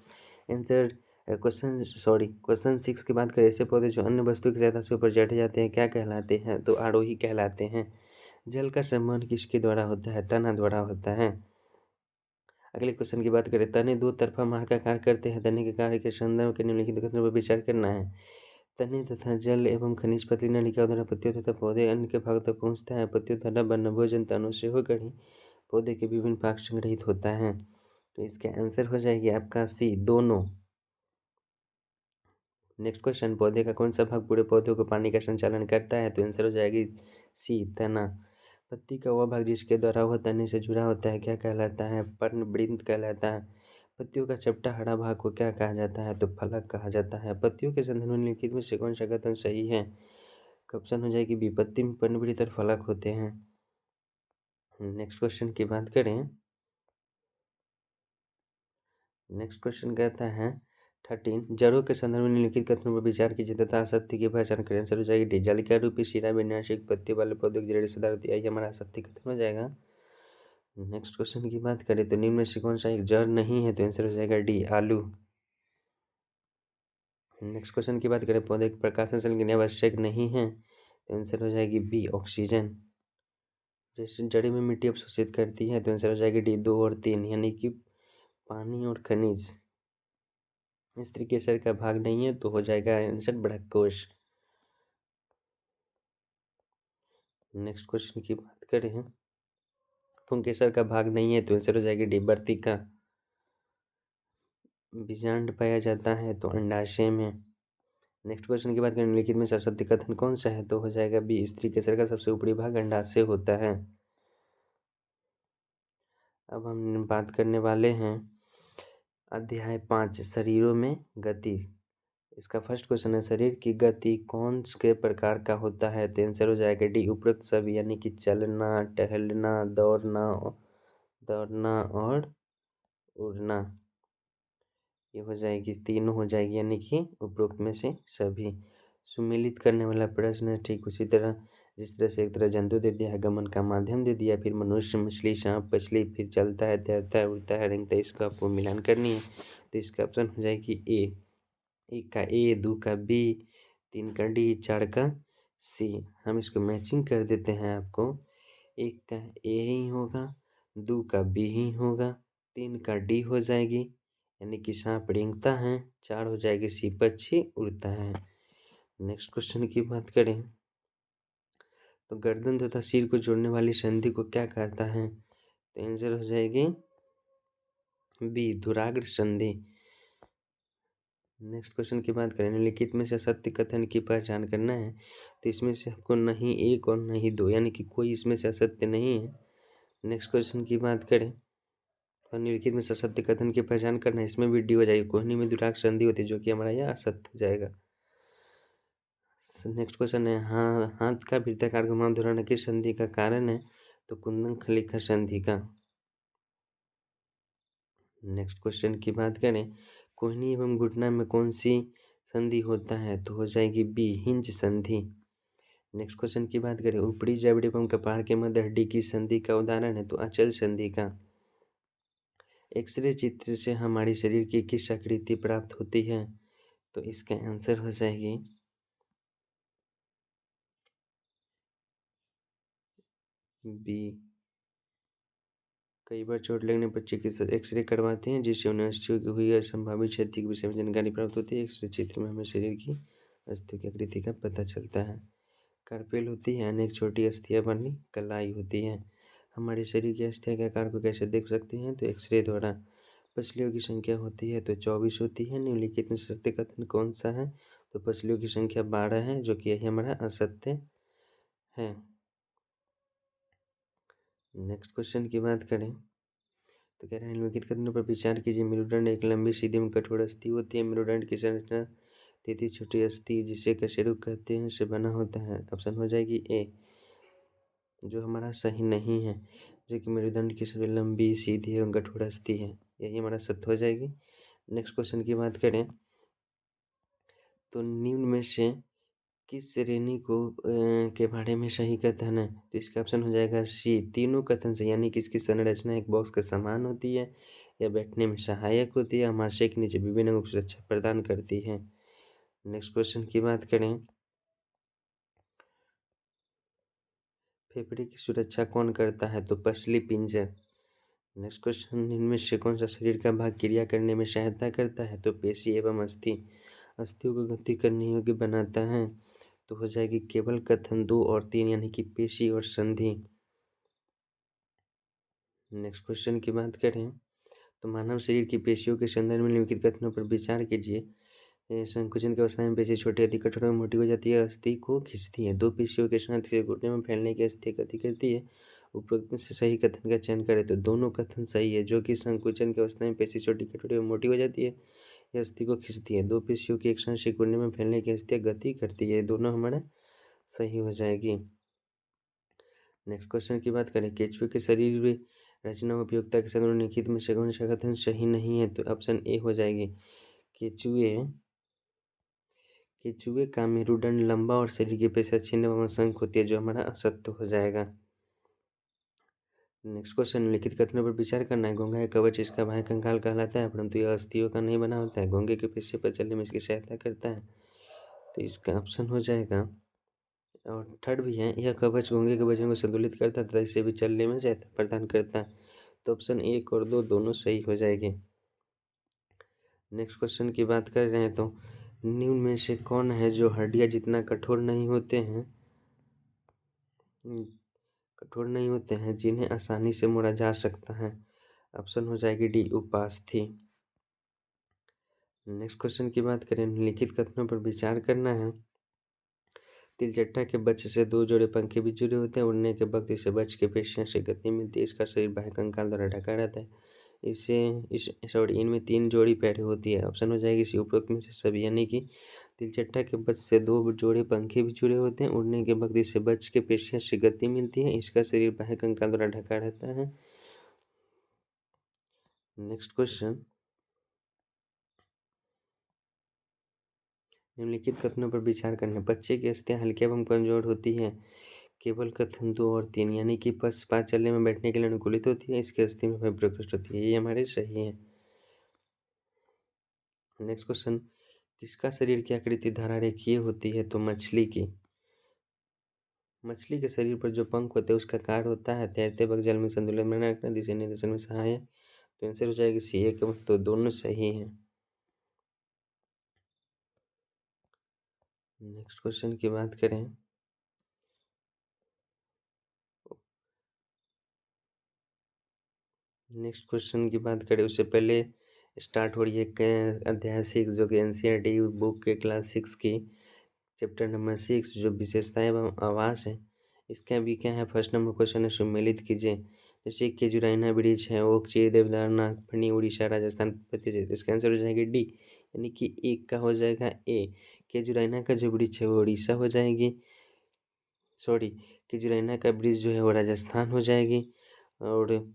आंसर क्वेश्चन 6 की बात करें, ऐसे पौधे जो अन्य वस्तु की सहायता से ऊपर चढ़ जाते हैं क्या कहलाते हैं? तो आरोही कहलाते हैं। जल का संवहन किसके द्वारा होता है? तना द्वारा होता है। अगले क्वेश्चन की बात करें, तने दो तरफा मार्ग का कार्य करते हैं। तने के कार्य के संदर्भ के निम्नलिखित कथनों पर विचार करना है। तने तथा जल एवं खनिज पतली नलिकाओं द्वारा पत्तियों तथा पौधे अन्य के भाग तक पहुँचता है। पत्तियों द्वारा बना भोजन तनों से होकर ही पौधे के विभिन्न भाग संग्रहित होता है। तो इसका आंसर हो जाएगी आपका सी, दोनों। नेक्स्ट क्वेश्चन, पौधे का कौन सा भाग पूरे पौधे को पानी का संचालन करता है? तो आंसर हो जाएगी सी, तना। पत्ती का वह भाग जिसके द्वारा वह तने से जुड़ा होता है क्या कहलाता है? पर्णवृंत कहलाता है। पत्तियों का चपटा हरा भाग को क्या कहा जाता है? तो फलक कहा जाता है। पत्तियों के संदर्भ में निम्नलिखित में से कौन सा कथन सही है? ऑप्शन हो जाएगी बी, पत्ती में पर्णवृंत और फलक होते हैं। नेक्स्ट क्वेश्चन की बात करें। नेक्स्ट क्वेश्चन कहता है 13, जड़ों के संदर्भ में निम्नलिखित कथनों पर विचार कीजिए तथा सत्य की पहचान करें। आंसर हो जाएगी डी, जलिका रूपी शिरा विन्यासिक पत्ती वाले पौधों की जड़ सदा होती है। यही हमारा सत्य कथन हो जाएगा। नेक्स्ट क्वेश्चन की बात करें तो निम्न में से कौन सा एक जड़ नहीं है? तो आंसर हो जाएगा डी, आलू। नेक्स्ट क्वेश्चन की बात करें, पौधे के प्रकाश संश्लेषण के लिए आवश्यक नहीं है? तो आंसर हो जाएगी बी, ऑक्सीजन। जैसे जड़ी में मिट्टी अवशोषित करती है तो आंसर हो जाएगी डी, 2 और 3, यानी कि पानी और खनिज। स्त्री केसर का भाग नहीं है तो हो जाएगा आंसर बृहत्कोश। नेक्स्ट क्वेश्चन की बात करें, पुंकेसर का भाग नहीं है तो आंसर हो जाएगी डी, वर्तिका। बीजांड पाया जाता है तो अंडाशय में। नेक्स्ट क्वेश्चन की बात करें, निम्नलिखित में से सत्य कथन कौन सा है? तो हो जाएगा बी, स्त्री केसर का सबसे ऊपरी भाग अंडाशय होता है। अब हम बात करने वाले हैं अध्याय 5, शरीरों में गति। इसका फर्स्ट क्वेश्चन है, शरीर की गति कौन के प्रकार का होता है? तो आंसर हो जाएगा डी, उपरोक्त सभी, यानी कि चलना, टहलना, दौड़ना और उड़ना। ये हो जाएगी, तीनों हो जाएगी, यानी कि उपरोक्त में से सभी। सुमेलित करने वाला प्रश्न है। ठीक उसी तरह जिस तरह से एक तरह जंतु दे दिया है, गमन का माध्यम दे दिया, फिर मनुष्य, मछली, सांप, मछली, फिर चलता है, तैरता है, उड़ता है, रेंगता है, इसको आपको मिलान करनी है। तो इसका ऑप्शन हो जाएगी ए। 1 का ए, 2 का बी, 3 का डी, 4 का सी। हम इसको मैचिंग कर देते हैं आपको। 1 का ए ही होगा, 2 का बी ही होगा, 3 का डी हो जाएगी, यानी कि सांप रेंगता है, 4 हो जाएगी सी, पक्षी उड़ता है। नेक्स्ट क्वेश्चन की बात करें तो गर्दन तथा सिर को जोड़ने वाली संधि को क्या कहता है? तो आंसर हो जाएगी बी, धुराग्र संधि। नेक्स्ट क्वेश्चन की बात करें, निम्नलिखित में से सत्य कथन की पहचान करना है। तो इसमें से आपको नहीं एक और नहीं दो, यानी कि कोई इसमें से असत्य नहीं है। नेक्स्ट क्वेश्चन की बात करें, और निम्नलिखित में से सत्य कथन की पहचान करना है। इसमें भी डी हो जाएगी, कोहनी में दुराग संधि होती है, जो कि हमारा यह असत्य हो जाएगा। नेक्स्ट क्वेश्चन है, हाँ हाथ का वृत्ताकार घुमाव किस संधि का कारण है। तो कुंदन खलिखा संधि का। नेक्स्ट क्वेश्चन की बात करें, कोहनी एवं घुटना में कौन सी संधि होता है। तो हो जाएगी बी, हिंज संधि। नेक्स्ट क्वेश्चन की बात करें, ऊपरी जबड़े एवं कपार के मध्य हड्डी की संधि का उदाहरण है। तो अचल संधि का। एक्सरे चित्र से हमारी शरीर की किस आकृति प्राप्त होती है। तो इसका आंसर हो जाएगी बी। कई बार चोट लगने पर चिकित्सक एक्सरे करवाते हैं, जिससे उन्हें अस्थियों की हुई संभावित क्षति के विषय में जानकारी प्राप्त होती है। एक्सरे चित्र में हमें शरीर की अस्थियों की आकृति का पता चलता है। कार्पेल होती है, अनेक छोटी अस्थियां बनी कलाई होती है। हमारे शरीर की अस्थियां के आकार को कैसे देख सकते हैं। तो एक्सरे द्वारा। पसलियों की संख्या होती है तो 24 होती है। निम्नलिखित में सत्य कथन कौन सा है। तो पसलियों की संख्या 12 है, जो कि यही हमारा असत्य है। नेक्स्ट क्वेश्चन की बात करें, तो कह रहे हैं निम्नलिखित कथनों पर विचार कीजिए। मेरुदंड एक लंबी सीधी में कठोर अस्थि होती है। मेरुदंड की संरचना 33 छोटी अस्थि, जिसे कशेरुक कहते हैं, से बना होता है। ऑप्शन हो जाएगी ए, जो हमारा सही नहीं है, जो कि मेरुदंड की सबसे लंबी सीधी एवं कठोर अस्थि है, यही हमारा सत्य हो जाएगी। नेक्स्ट क्वेश्चन की बात करें, तो निम्न में से किस श्रेणी को के बारे में सही कथन है। तो इसका ऑप्शन हो जाएगा सी, तीनों कथन से, यानी कि इसकी संरचना एक बॉक्स के समान होती है, या बैठने में सहायक होती है, आमाशय के नीचे विभिन्न अंगों को सुरक्षा प्रदान करती है। नेक्स्ट क्वेश्चन की बात करें, फेफड़े की सुरक्षा कौन करता है। तो पसली पिंजर। नेक्स्ट क्वेश्चन, इनमें से कौन सा शरीर का भाग क्रिया करने में सहायता करता है। तो पेशी एवं अस्थि। अस्थियों को गति करने योग्य बनाता है। तो हो जाएगी केवल कथन 2 और 3, यानी कि पेशी और संधि। नेक्स्ट क्वेश्चन की बात करें, तो मानव शरीर की पेशियों के संदर्भ में निम्नलिखित कथनों पर विचार कीजिए। संकुचन की अवस्था में पेशी छोटी अति कठोर और मोटी हो जाती है, अस्थि को खींचती है। दो पेशियों के साथ से घुटने में फैलने की अस्थि गति करती है। उपरोक्त में से सही कथन का चयन करें। तो दोनों कथन सही है, जो कि संकुचन की अवस्था में पेशी छोटी कठोर और मोटी हो जाती है, यह अस्थि को खींचती है। दो पेशियों के एक साथ सिकुड़ने में फैलने की अस्थि गति करती है, दोनों हमारा सही हो जाएगी। नेक्स्ट क्वेश्चन की बात करें, केचुए के शरीर में रचना व उपयोगिता के संदर्भ में निम्नलिखित में से कौन सा कथन सही नहीं है। तो ऑप्शन ए हो जाएगी, केचुए केचुए का मेरुदंड लंबा और शरीर की पेशियां छिन्न एवं असंख्य होती है, जो हमारा असत्य हो जाएगा। नेक्स्ट क्वेश्चन, निम्नलिखित कथनों पर विचार करना है। घोंघा एक कवच इसका बाह्य कंकाल कहलाता है, परंतु यह अस्थियों का नहीं बना होता है। घोंघे के पेशियों पर चलने में इसकी सहायता करता है। तो इसका ऑप्शन हो जाएगा, और थर्ड भी है, यह कवच घोंघे के वजन को संतुलित करता है तथा इसे भी चलने में सहायता प्रदान करता है। तो ऑप्शन 1 और 2 दोनों सही हो जाएंगे। नेक्स्ट क्वेश्चन की बात कर रहे हैं, तो निम्न में से कौन है जो हड्डियां जितना कठोर नहीं होते हैं, जिन्हें आसानी से मोड़ा जा सकता है। ऑप्शन हो जाएगी डी, उपास्थि। नेक्स्ट क्वेश्चन की बात करें, निम्नलिखित कथनों पर विचार करना है। तिलचट्टा के बच्चे से 2 जोड़े पंखे भी जुड़े होते हैं। उड़ने के वक्त इसे बच के पेशियां से गति मिलती है। इसका शरीर बाह्य कंकाल द्वारा ढका रहता है। इसे इस सॉरी इनमें 3 जोड़ी पैरें होती है। ऑप्शन हो जाएगी सी, उपरोक्त में से सभी, यानी कि तिलचट्टा के बच से 2 जोड़े पंखे भी जुड़े होते हैं। उड़ने के वक्त इसे बच के पेशियां से गति मिलती है। इसका शरीर बाह्य कंकाल द्वारा ढका रहता है। नेक्स्ट क्वेश्चन, निम्नलिखित कथनों पर विचार करना। बच्चे की अस्थियां हल्की एवं कमजोर होती है। केवल कथन 2 और 3, यानी कि पक्षपात चलने में बैठने के लिए अनुकूलित होती है। इसकी अस्थि में प्रकृष्ट होती है, ये हमारे सही है। नेक्स्ट क्वेश्चन, किसका शरीर की आकृति धारा रेखीय होती है। तो मछली की। मछली के शरीर पर जो पंख होते हैं उसका कार्य होता है तैरते वक्त जल में संतुलन बनाए रखना, दिशा निर्देशन में सहायक। तो आंसर हो जाएगी सी, एक। तो दोनों सही हैं। नेक्स्ट क्वेश्चन की बात करें, उससे पहले स्टार्ट हो रही है अध्याय 6 जो कि एनसीईआरटी बुक के क्लास 6 की चैप्टर नंबर 6 जो विशेषताएं एवं आवास है। इसका भी क्या है, फर्स्ट नंबर क्वेश्चन है, सम्मिलित कीजिए। जैसे केजुराइना ब्रिज है, ओक चीर देवदार नागफनी उड़ीसा राजस्थान प्रदेश। इसका आंसर हो जाएगा डी, यानी कि एक का हो जाएगा ए। केजुराइना का जो ब्रिज है वो उड़ीसा हो जाएगी, सॉरी केजुराइना का ब्रिज जो है वो राजस्थान हो जाएगी। और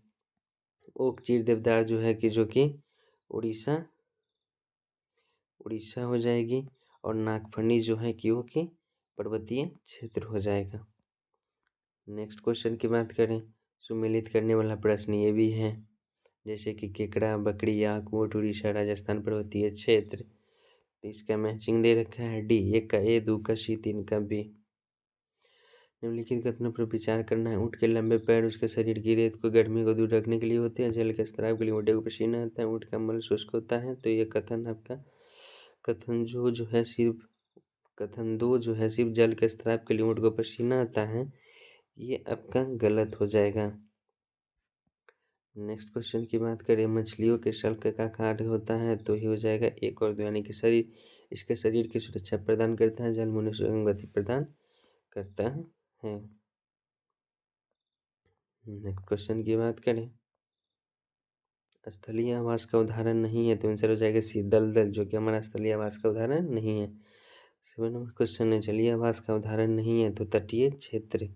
ओक चीर देवदार जो है कि जो कि उड़ीसा उड़ीसा हो जाएगी। और नागफनी जो है कि वो कि पर्वतीय क्षेत्र हो जाएगा। नेक्स्ट क्वेश्चन की बात करें, सुमेलित करने वाला प्रश्न ये भी है, जैसे कि केकड़ा बकरी याक ऊँट उड़ीसा राजस्थान पर्वतीय क्षेत्र। तो इसका मैचिंग दे रखा है डी, एक का ए, दो का सी, तीन का बी। निम्नलिखित कथनों पर विचार करना है। ऊँट के लंबे पैर उसके शरीर की रेत को गर्मी को दूर रखने के लिए होते हैं। जल के स्राव के लिए ऊँट को पसीना आता है। ऊँट का मल शुष्क होता है। तो ये कथन आपका कथन जो है सिर्फ कथन दो जो है सिर्फ जल के स्राव के लिए ऊँट को पसीना आता है, ये आपका गलत हो जाएगा। नेक्स्ट क्वेश्चन की बात करें, मछलियों के शल्क का कार्य होता है, तो ये हो जाएगा एक और दो, यानी कि शरीर इसके शरीर की सुरक्षा प्रदान करता है, जल मनुष्य को गति प्रदान करता है। नेक्स्ट क्वेश्चन की बात करें, स्थलीय आवास का उदाहरण नहीं है, तो आंसर हो जाएगा सी, दलदल, जो कि हमारा स्थलीय आवास का उदाहरण नहीं है। 7 नंबर क्वेश्चन है, जलीय आवास का उदाहरण नहीं है, तो तटीय क्षेत्र।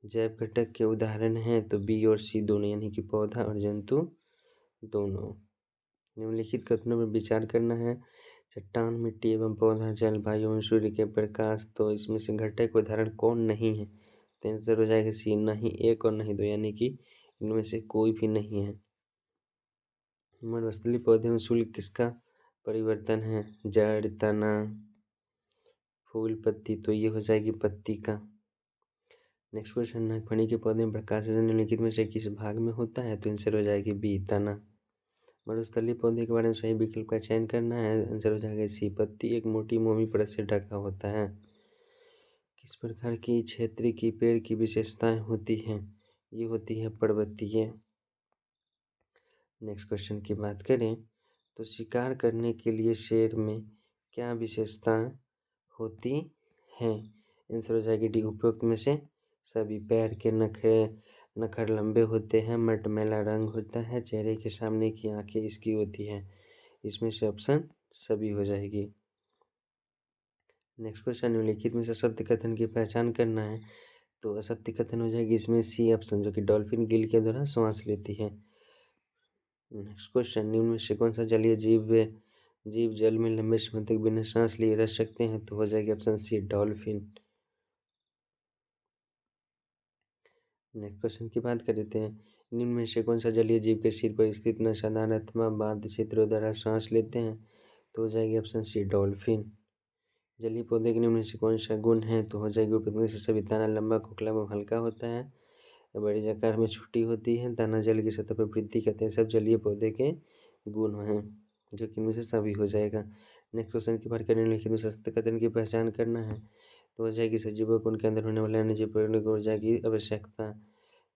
जैव घटक के उदाहरण हैं, तो बी और सी दोनों, यानी कि पौधा और जंतु दोनों। निम्नलिखित कथनों पर विचार करना है। चट्टान मिट्टी एवं पौधा जल वायु एवं सूर्य के प्रकाश, तो इसमें से घटक उदाहरण कौन नहीं है, तो आंसर हो जाएगा सी, नहीं एक और नहीं दो, यानी कि इनमें से कोई भी नहीं है। मरुस्थलीय पौधे में शुल्क किसका परिवर्तन है, जड़ तना फूल पत्ती, तो ये हो जाएगी पत्ती का। नेक्स्ट क्वेश्चन, नागफनी के पौधे में प्रकाश निम्नलिखित में से किस भाग में होता है, तो आंसर हो जाएगी बी, तना। मरुस्थलीय पौधे के बारे में सही विकल्प का चयन करना है, आंसर हो जाएगा सी, पत्ती एक मोटी मोमी परत से ढका होता है। किस प्रकार की क्षेत्र की पेड़ की विशेषताएं होती हैं, ये होती है पर्वतीय। नेक्स्ट क्वेश्चन की बात करें, तो शिकार करने के लिए शेर में क्या विशेषताएं होती हैं, आंसर हो जाएगी डी, उपरोक्त में से सभी। पैर के नखर लंबे होते हैं, मटमैला रंग होता है, चेहरे के सामने की आंखें इसकी होती है। इसमें से ऑप्शन सभी हो जाएगी। नेक्स्ट क्वेश्चन, निम्नलिखित में से सत्य कथन की पहचान करना है, तो असत्य कथन हो जाएगी इसमें सी ऑप्शन, जो कि डॉल्फिन गिल के द्वारा सांस लेती है। नेक्स्ट क्वेश्चन, निम्न में से कौन सा जलीय जीव जल में लंबे समय तक बिना सांस लिए रह सकते हैं, तो हो जाएगी option C, dolphin. Next question की बात कर लेते हैं, निम्न में से कौन सा जलीय जीव के सिर पर स्थित नसाधार अथवा बाध्य क्षेत्रों द्वारा सांस लेते हैं, तो हो जाएगी ऑप्शन सी, डॉल्फिन। जलीय पौधे के निम्न में से कौन सा गुण है, तो हो जाएगी उपयुक्त से सभी। दाना लंबा खोखला एवं हल्का होता है, बड़ी आकार में छोटी होती है, दाना जल की सतह पर वृद्धि करते हैं, सब जलीय पौधे के गुण हैं, जो कि इनमें से सभी हो जाएगा। नेक्स्ट क्वेश्चन की बात करें, निम्नलिखित में से सत्य कथन की पहचान करना है, तो हो जाएगी सजीवों को उनके अंदर होने वाले अन्य जीव प्राणियों को ऊर्जा की आवश्यकता,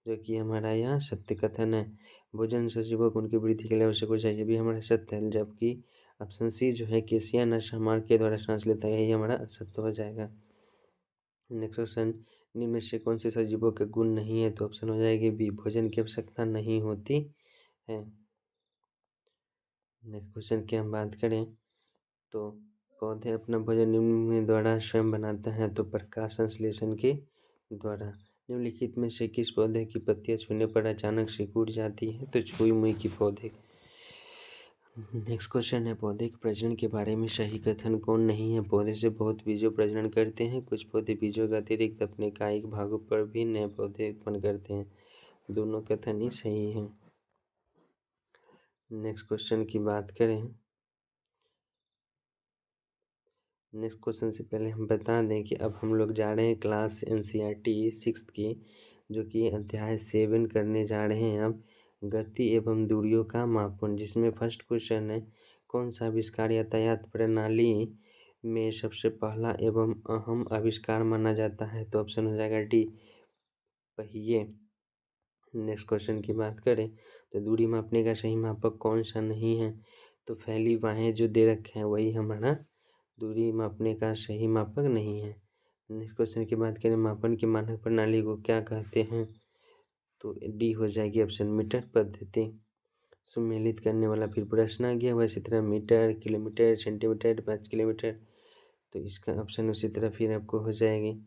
जो कि हमारा यहाँ सत्य कथन है। भोजन सजीवों को उनकी वृद्धि के लिए आवश्यक ऊर्जा, ये भी हमारा सत्य है, जबकि ऑप्शन सी जो है केसिया नशा मार्ग के द्वारा सांस लेता है, यही हमारा असत्य हो जाएगा। नेक्स्ट क्वेश्चन, निम्न में से कौन से सजीवों के गुण नहीं है, तो ऑप्शन हो जाएगी बी, भोजन की आवश्यकता नहीं होती है। नेक्स्ट क्वेश्चन की हम बात करें, तो पौधे अपना भोजन निम्न द्वारा स्वयं बनाते हैं, तो प्रकाश संश्लेषण के द्वारा। निम्नलिखित में से किस पौधे की पत्तियां छूने पर अचानक सिकुड़ जाती है, तो छुई मुई की पौधे। नेक्स्ट क्वेश्चन है, पौधे के प्रजनन के बारे में सही कथन कौन नहीं है। पौधे से बहुत बीजों प्रजनन करते हैं, कुछ पौधे बीजों के अतिरिक्त अपने कायिक भागों पर भी नए पौधे उत्पन्न करते हैं, दोनों कथन ही सही है। नेक्स्ट क्वेश्चन की बात करें, नेक्स्ट क्वेश्चन से पहले हम बता दें कि अब हम लोग जा रहे हैं क्लास एनसीईआरटी 6 की, जो कि अध्याय 7 करने जा रहे हैं अब, गति एवं दूरियों का मापन, जिसमें फर्स्ट क्वेश्चन है, कौन सा आविष्कार यातायात प्रणाली में सबसे पहला एवं अहम आविष्कार माना जाता है, तो ऑप्शन हो जाएगा डी, पहिए। नेक्स्ट क्वेश्चन की बात करें तो दूरी मापने का सही मापक कौन सा नहीं है, तो फैली बाहें जो दे रखे हैं वही हमारा दूरी मापने का सही मापक नहीं है। नेक्स्ट क्वेश्चन की बात करें मापन की मानक प्रणाली को क्या कहते हैं, तो डी हो जाएगी ऑप्शन मीटर पद्धति। सुमेलित करने वाला फिर प्रश्न आ गया, वैसी तरह मीटर, किलोमीटर, सेंटीमीटर, 5 किलोमीटर, तो इसका ऑप्शन उसी तरह फिर आपको हो जाएगी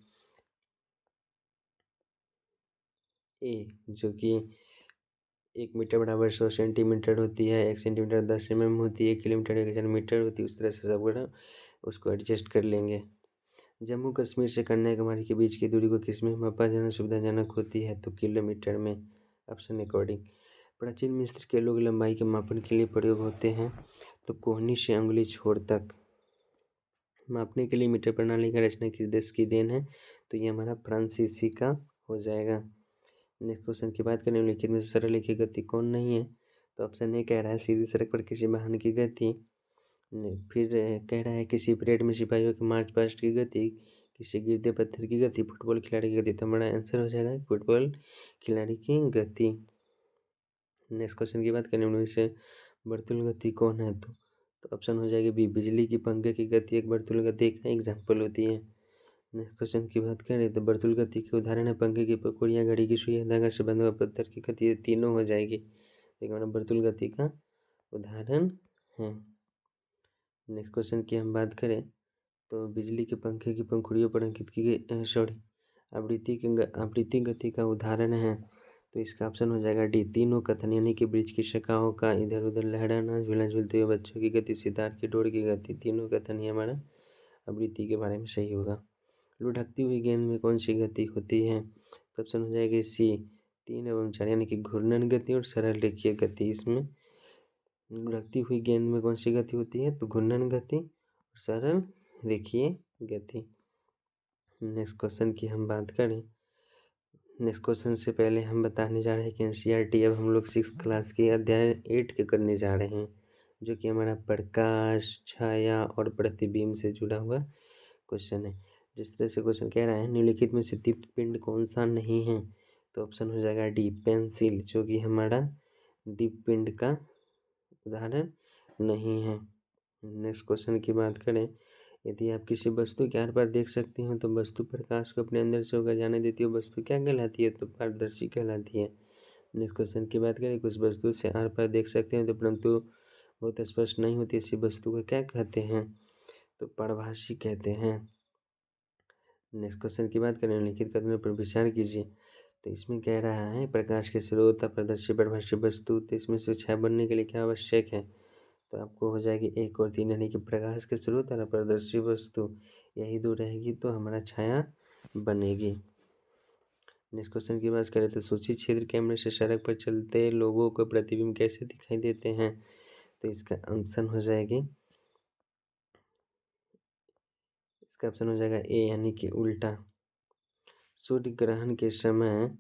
ए, जो कि 1 मीटर बराबर 100 सेंटीमीटर होती है, 1 सेंटीमीटर 10 होती है, किलोमीटर 1000 मीटर होती है। उस तरह से सब बड़ा उसको एडजस्ट कर लेंगे। जम्मू कश्मीर से कन्याकुमारी के बीच की दूरी को किसमें मापा जाना सुविधाजनक होती है, तो किलोमीटर में, ऑप्शन अकॉर्डिंग। प्राचीन मिस्र के लोग लंबाई के मापन के लिए प्रयोग होते हैं, तो कोहनी से उंगली छोर तक मापने के लिए मीटर प्रणाली का रचना किस देश की देन है, तो ये हमारा फ्रांसीसी का हो जाएगा। नेक्स्ट क्वेश्चन की बात करें निम्नलिखित में से सरल रेखीय गति कौन नहीं है, तो ऑप्शन ए कह रहा है सीधी सड़क पर किसी वाहन की गति, फिर कह रहा है किसी परेड में सिपाहियों के मार्च पास्ट की गति, किसी गिरते पत्थर की गति, फुटबॉल खिलाड़ी की गति, तो हमारा आंसर हो जाएगा फुटबॉल खिलाड़ी की गति। नेक्स्ट क्वेश्चन की बात करें उनमें से वर्तुल गति कौन है, तो ऑप्शन हो जाएगी बी, बिजली की पंखे की गति एक वर्तुल गति का एग्जाम्पल होती है। नेक्स्ट क्वेश्चन की बात करें तो वर्तुल गति के उदाहरण है पंखे की पकड़िया, घड़ी की सुई, धागा से बंधा हुआ पत्थर की गति, ये तीनों हो जाएगी, लेकिन हमारा वर्तुल गति का उदाहरण है। नेक्स्ट क्वेश्चन की हम बात करें तो बिजली के पंखे की पंखुड़ियों पर अंकित की गई आवृत्ति गति का उदाहरण है, तो इसका ऑप्शन हो जाएगा डी, तीनों कथन, यानी कि ब्रिज की शाखाओं का इधर उधर लहराना, झूला झूलते हुए बच्चों की गति, सितार की डोर की गति, तीनों कथन ही हमारा आवृत्ति के बारे में सही होगा। लुढ़कती हुई गेंद में कौन सी गति होती है, तो ऑप्शन हो जाएगी सी, 3 एवं 4, यानी कि घूर्णन गति और सरल रेखीय गति। इसमें लुढ़कती हुई गेंद में कौन सी गति होती है, तो घूर्णन गति और सरल रेखीय गति। नेक्स्ट क्वेश्चन की हम बात करें, नेक्स्ट क्वेश्चन से पहले हम बताने जा रहे हैं कि एनसीईआरटी अब हम लोग 6 क्लास के अध्याय 8 के करने जा रहे हैं, जो कि हमारा प्रकाश, छाया और प्रतिबिंब से जुड़ा हुआ क्वेश्चन है। जिस तरह से क्वेश्चन कह रहा है निम्नलिखित में से दीप्त पिंड कौन सा नहीं है, तो ऑप्शन हो जाएगा डी, पेंसिल, जो कि हमारा दीप पिंड का उदाहरण नहीं है। नेक्स्ट क्वेश्चन की बात करें, यदि आप किसी वस्तु के आर पार देख सकते हो तो वस्तु प्रकाश को अपने अंदर से होकर जाने देती है, वस्तु क्या कहलाती है, तो पारदर्शी कहलाती है। नेक्स्ट क्वेश्चन की बात करें कुछ वस्तु से आर पार देख सकते हैं तो परंतु बहुत स्पष्ट नहीं होती ऐसी वस्तु को क्या कहते हैं, तो पारभासी कहते हैं। नेक्स्ट क्वेश्चन की बात करें लिखित कथनों पर विचार कीजिए, तो इसमें कह रहा है प्रकाश के स्रोत, पारदर्शी, पारभासी वस्तु, तो इसमें से छाया बनने के लिए क्या आवश्यक है, तो आपको हो जाएगी 1 और 3, यानी कि प्रकाश के स्रोत और पारदर्शी वस्तु, यही दो रहेगी तो हमारा छाया बनेगी। नेक्स्ट क्वेश्चन की बात करें तो सूची क्षेत्र कैमरे से सड़क पर चलते लोगों को प्रतिबिंब कैसे दिखाई देते हैं, तो इसका ऑप्शन हो जाएगी, इसका ऑप्शन हो जाएगा ए, यानी कि उल्टा। सूर्य ग्रहण के समय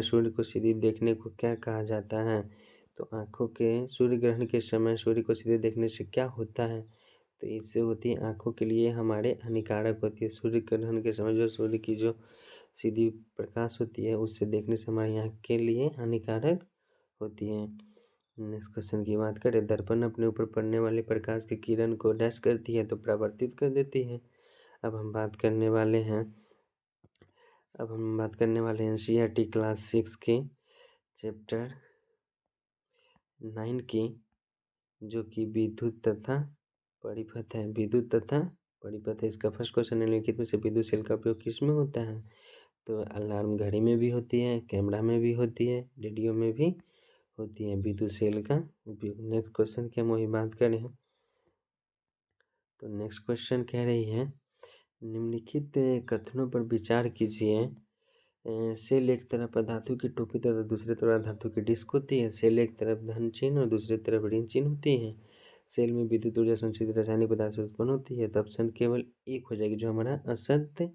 सूर्य को सीधे देखने को क्या कहा जाता है, तो आँखों के सूर्य ग्रहण के समय सूर्य को सीधे देखने से क्या होता है, तो इससे होती है आँखों के लिए हमारे हानिकारक होती है। सूर्य ग्रहण के समय जो सूर्य की जो सीधी प्रकाश होती है उससे देखने से हमारी आँख के लिए हानिकारक होती है। नेक्स्ट क्वेश्चन की बात करें, दर्पण अपने ऊपर पड़ने वाले प्रकाश की किरण को डैश करती है, तो परावर्तित कर देती है। अब हम बात करने वाले हैं एनसीईआरटी क्लास 6 के चैप्टर 9 की, जो कि विद्युत तथा परिपथ है। विद्युत तथा परिपथ है। इसका फर्स्ट क्वेश्चन निम्नलिखित में से विद्युत सेल का उपयोग किस में होता है, तो अलार्म घड़ी में भी होती है, कैमरा में भी होती है, रेडियो में भी होती है विद्युत सेल का उपयोग। नेक्स्ट क्वेश्चन की हम वही बात करें, तो नेक्स्ट क्वेश्चन कह रही है निम्नलिखित कथनों पर विचार कीजिए। सेल एक तरफ धातु की टोपी तथा दूसरी तरफ धातु की डिस्क होती है। सेल एक तरफ धन चिन्ह और दूसरी तरफ ऋण चिन्ह होती है। सेल में विद्युत ऊर्जा संचित रासायनिक पदार्थ से उत्पन्न होती है, तो ऑप्शन केवल एक हो जाएगी जो हमारा असत्य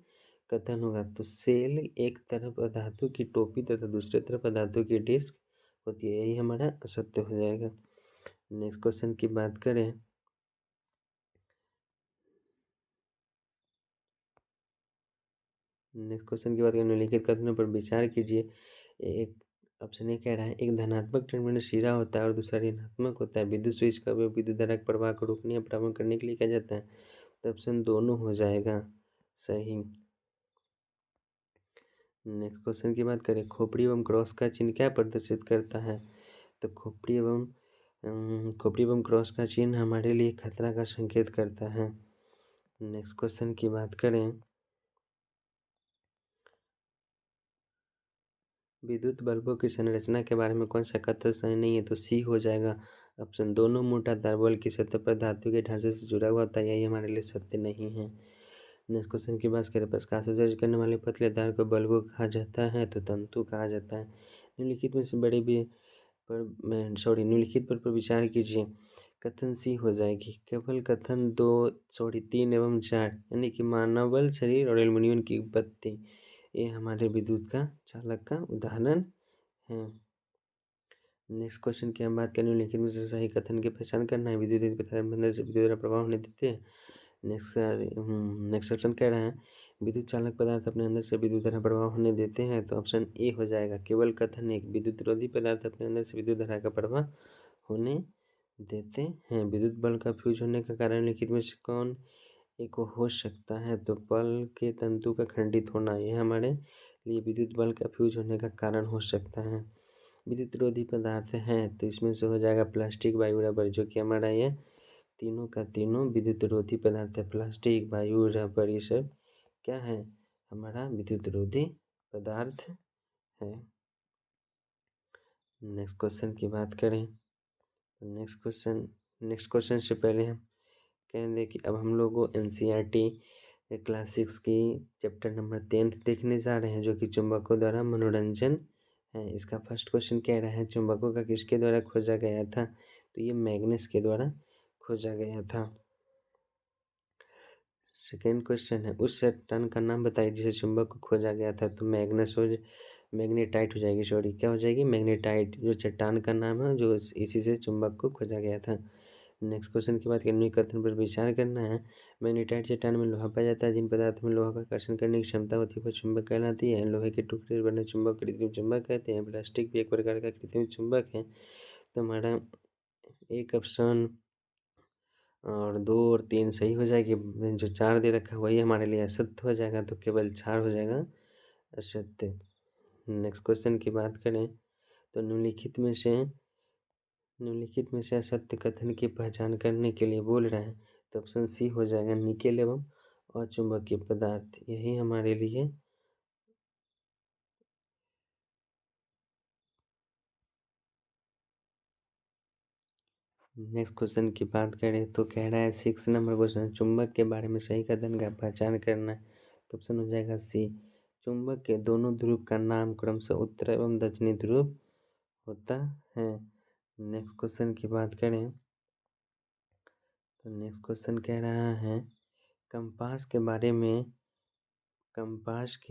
कथन होगा। तो सेल एक तरफ धातु की टोपी तथा दूसरी तरफ धातु की डिस्क होती है, यही हमारा असत्य हो जाएगा। नेक्स्ट क्वेश्चन की बात करें, नेक्स्ट क्वेश्चन की बात करें, निम्नलिखित कथनों पर विचार कीजिए। एक ऑप्शन ए कह रहा है, एक धनात्मक टर्मिनल सिरा होता है और दूसरा ऋणात्मक होता है। विद्युत स्विच का उपयोग विद्युत धारा के प्रवाह को रोकने या प्रारंभ करने के लिए किया जाता है। तो ऑप्शन दोनों हो जाएगा सही। नेक्स्ट क्वेश्चन की बात करें, खोपड़ी एवं क्रॉस का चिन्ह क्या प्रदर्शित करता है। तो खोपड़ी एवं क्रॉस का चिन्ह हमारे लिए खतरा का संकेत करता है। नेक्स्ट क्वेश्चन की बात करें, विद्युत बल्बों की संरचना के बारे में कौन सा कथन सही नहीं है। तो सी हो जाएगा ऑप्शन, दोनों मोटा तार बल्ब की सतह पर धातु के ढांचे से जुड़ा हुआ होता है, यही हमारे लिए सत्य नहीं है। नेक्स्ट क्वेश्चन की बात करें, प्रकाश उत्सर्जन करने वाले पतले तार को बल्ब कहा जाता है। तो तंतु कहा जाता है। निम्नलिखित में से बड़े भी निम्नलिखित पर विचार कीजिए। कथन सी हो जाएगी, केवल कथन 3 एवं 4 यानी कि मानवबल शरीर और एल्युमिनियम की बत्ती, ये हमारे विद्युत का चालक का उदाहरण है। नेक्स्ट क्वेश्चन की हम बात करें, निम्नलिखित में से सही कथन की पहचान करना है। विद्युत अंदर से विद्युत प्रभाव होने देते हैं। नेक्स्ट ऑप्शन कह रहा है, विद्युत चालक पदार्थ अपने अंदर से विद्युत धारा प्रवाह होने देते हैं। तो ऑप्शन ए हो जाएगा, केवल कथन एक, विद्युत रोधी पदार्थ अपने अंदर से विद्युत धारा का प्रवाह होने देते हैं। विद्युत बल्ब का फ्यूज होने का कारण लिखित में से कौन एक हो सकता है। तो बल्ब के तंतु का खंडित होना, यह हमारे लिए विद्युत बल्ब का फ्यूज होने का कारण हो सकता है। विद्युत रोधी पदार्थ है तो इसमें से हो जाएगा प्लास्टिक, वायु रबर, जो कि हमारा ये तीनों का तीनों विद्युत रोधी पदार्थ है। प्लास्टिक, वायु, रबर, ये सब क्या है, हमारा विद्युत रोधी पदार्थ है। नेक्स्ट क्वेश्चन की बात करें, नेक्स्ट क्वेश्चन से पहले हम कहेंगे कि अब हम लोग NCERT क्लास 6 की चैप्टर नंबर 10 देखने जा रहे हैं, जो कि चुंबकों द्वारा मनोरंजन है। इसका फर्स्ट क्वेश्चन कह रहा है, चुंबकों का किसके द्वारा खोजा गया था। तो ये मैग्नस के द्वारा खोजा गया था। सेकेंड क्वेश्चन है, उस चट्टान का नाम बताइए जिसे चुंबक को खोजा गया था। तो मैग्नेटाइट हो जाएगी, सॉरी क्या हो जाएगी, मैग्नेटाइट, जो चट्टान का नाम है जो इसी से चुंबक को खोजा गया था। नेक्स्ट क्वेश्चन की बात करें, कथन पर विचार करना है। मैग्नेटाइट चट्टान में लोहा पाया जाता है। जिन पदार्थों में लोहा का आकर्षण करने की क्षमता होती है वह चुंबक कहलाती है। लोहे के टुकड़े से बने चुंबक कृत्रिम चुंबक कहते हैं। प्लास्टिक भी एक प्रकार का कृत्रिम चुंबक है। तो हमारा एक ऑप्शन और 2 और 3 सही हो जाएगी। जो 4 दे रखा है वही हमारे लिए असत्य हो जाएगा, तो केवल 4 हो जाएगा असत्य। नेक्स्ट क्वेश्चन की बात करें तो निम्नलिखित में से असत्य कथन की पहचान करने के लिए बोल रहा है। तो ऑप्शन सी हो जाएगा, निकेल एवं अचुंबकीय पदार्थ, यही हमारे लिए नेक्स्ट क्वेश्चन की बात करें तो कह रहा है 6 नंबर क्वेश्चन, चुंबक के बारे में सही कथन का पहचान करना है। तो ऑप्शन हो जाएगा सी, चुंबक के दोनों ध्रुव का नाम क्रमशः उत्तर एवं दक्षिणी ध्रुव होता है। नेक्स्ट क्वेश्चन की बात करें तो नेक्स्ट क्वेश्चन कह रहा है, कंपास के